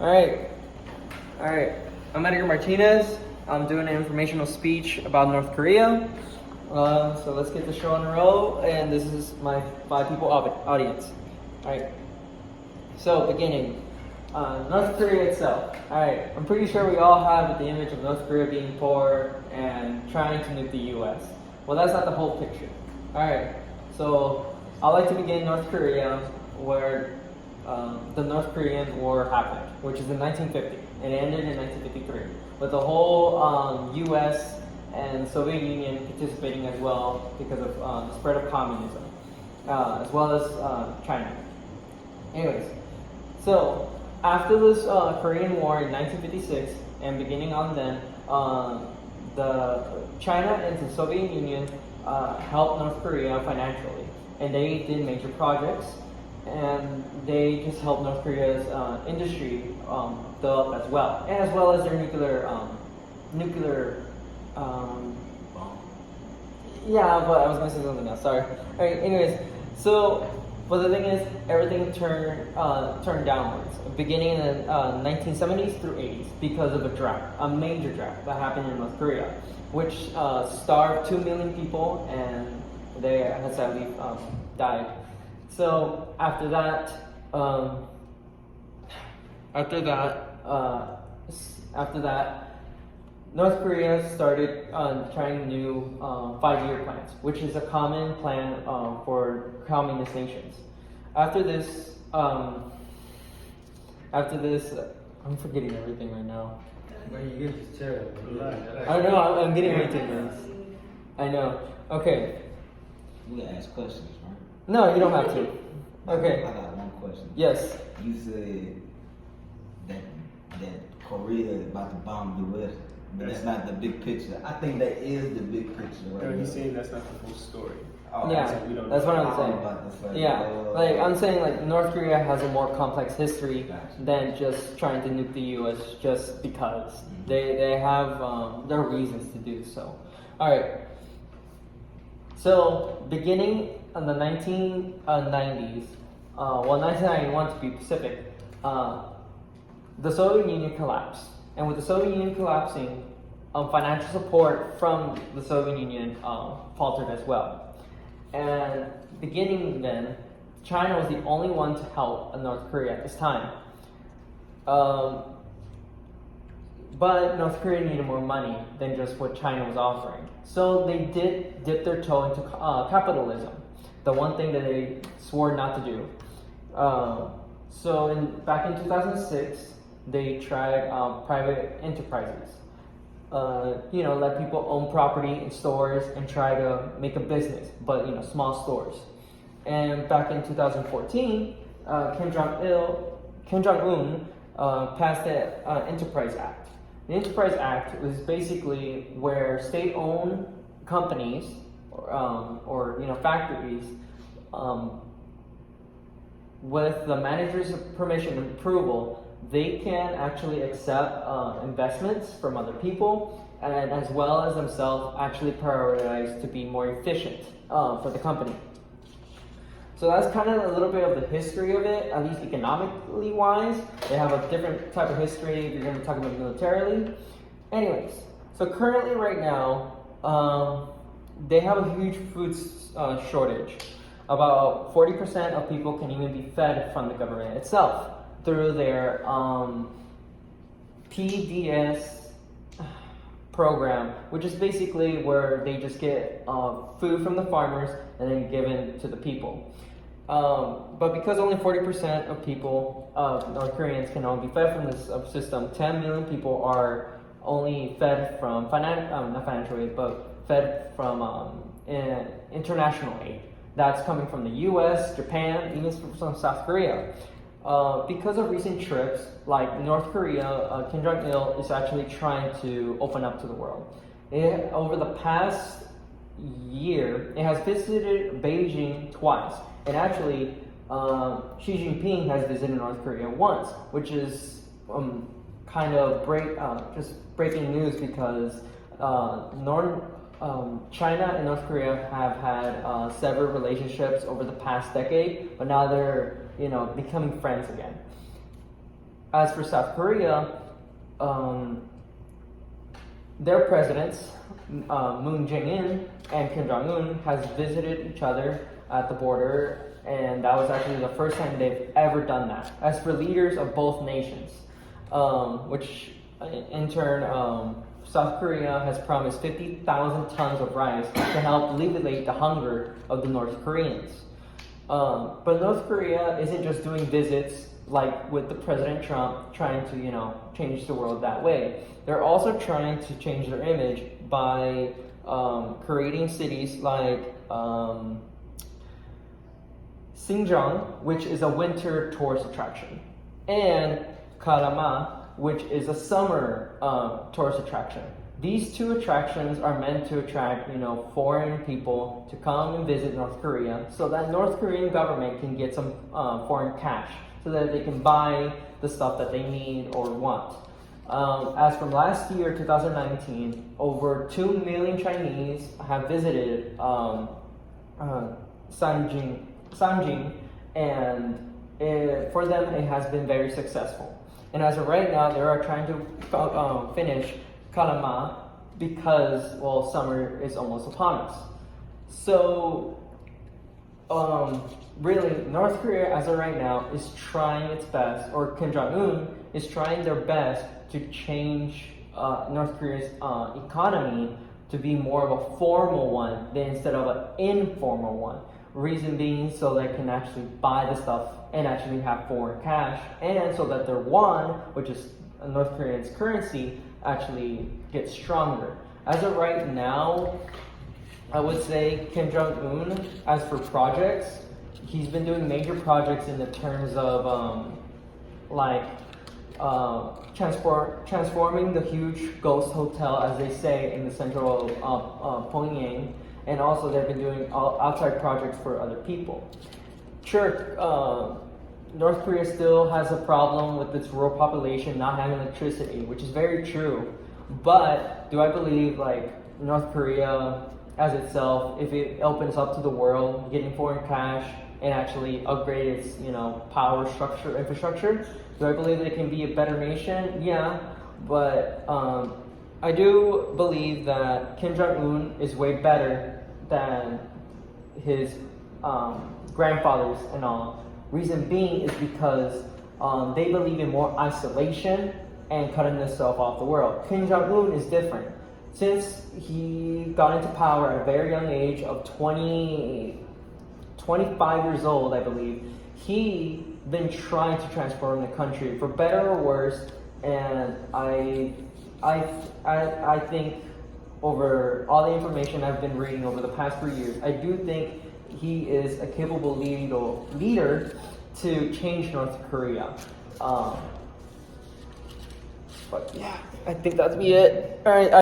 All right. I'm Edgar Martinez. I'm doing an informational speech about North Korea. So let's get the show on the roll. And this is my 5 people audience. All right. So beginning, North Korea itself. All right. I'm pretty sure we all have the image of North Korea being poor and trying to nuke the U.S. Well, that's not the whole picture. All right. So I'd like to begin North Korea, where the North Korean War happened, which is in 1950. It ended in 1953, with the whole U.S. and Soviet Union participating as well because of the spread of communism, as well as China. Anyways, so after this Korean War in 1956 and beginning on then, the China and the Soviet Union helped North Korea financially, and they did major projects. And they just helped North Korea's industry develop as well as their nuclear. Yeah, but I was gonna say something else. Sorry. All right. Anyways, so but the thing is, everything turned downwards, beginning in the 1970s through 80s because of a major drought that happened in North Korea, which starved 2 million people, and they had sadly died. So after that, North Korea started trying new 5-year plans, which is a common plan for communist nations. After this, I'm forgetting everything right now. You're just terrible. I know, I'm getting way too nervous. I know. Okay. You can ask questions, right? No, you don't have to. Okay. I got one question. Yes. You said that Korea is about to bomb the West, but that's not the big picture. I think that is the big picture. Right? No, he's saying that's not the full story. Yeah, that's what I'm saying. Yeah, like I'm saying, like North Korea has a more complex history than just trying to nuke the U.S. just because they have their reasons to do so. All right. So beginning in the 1990s, 1991 to be specific, the Soviet Union collapsed. And with the Soviet Union collapsing, financial support from the Soviet Union faltered as well. And beginning then, China was the only one to help North Korea at this time. But North Korea needed more money than just what China was offering. So they did dip their toe into capitalism, the one thing that they swore not to do. So back in 2006, they tried private enterprises. Let people own property in stores and try to make a business, but small stores. And back in 2014, Kim Jong-un passed the Enterprise Act. The Enterprise Act was basically where state-owned companies or factories, with the manager's permission and approval, they can actually accept investments from other people, and as well as themselves actually prioritize to be more efficient for the company. So that's kind of a little bit of the history of it, at least economically wise. They have a different type of history if you're going to talk about militarily. Anyways, so currently right now, they have a huge food shortage. About 40% of people can even be fed from the government itself through their PDS program, which is basically where they just get food from the farmers and then given to the people. But because only 40% of people, North Koreans, can only be fed from this system, 10 million people are only fed from not financial aid, but fed from international aid. That's coming from the U.S., Japan, even from South Korea. Because of recent trips, like North Korea, Kim Jong-il is actually trying to open up to the world. Over the past year, it has visited Beijing twice. And actually, Xi Jinping has visited North Korea once, which is kind of breaking news because China and North Korea have had several relationships over the past decade, but now they're becoming friends again. as for South Korea, their presidents, Moon Jae-in and Kim Jong-un, has visited each other at the border, and that was actually the first time they've ever done that. As for leaders of both nations, which in turn, South Korea has promised 50,000 tons of rice to help alleviate the hunger of the North Koreans. But North Korea isn't just doing visits like with the President Trump trying to, change the world that way. They're also trying to change their image by creating cities like Xinjiang, which is a winter tourist attraction, and Karama, which is a summer tourist attraction. These two attractions are meant to attract, foreign people to come and visit North Korea, so that North Korean government can get some foreign cash, so that they can buy the stuff that they need or want. As from last year, 2019, over 2 million Chinese have visited Sanjing, and for them it has been very successful. And as of right now, they are trying to finish Kalama because, summer is almost upon us. So, really, North Korea as of right now is trying its best, or Kim Jong-un is trying their best to change North Korea's economy to be more of a formal one than instead of an informal one. Reason being so they can actually buy the stuff and actually have foreign cash, and so that their won, which is North Korea's currency, actually gets stronger. As of right now, I would say Kim Jong-un, as for projects, he's been doing major projects in the terms of transforming the huge ghost hotel, as they say, in the central Pyongyang, and also they've been doing outside projects for other people. Sure, North Korea still has a problem with its rural population not having electricity, which is very true. But do I believe North Korea as itself, if it opens up to the world, getting foreign cash and actually upgrade its power structure, infrastructure, do I believe that it can be a better nation? Yeah, but I do believe that Kim Jong-un is way better than his grandfathers and all. Reason being is because they believe in more isolation and cutting themselves off the world. Kim Jong-un is different. Since he got into power at a very young age of 25 years old, I believe, he been trying to transform the country for better or worse, and I think over all the information I've been reading over the past 3 years, I do think he is a capable leader to change North Korea. But yeah, I think that's me it. All right.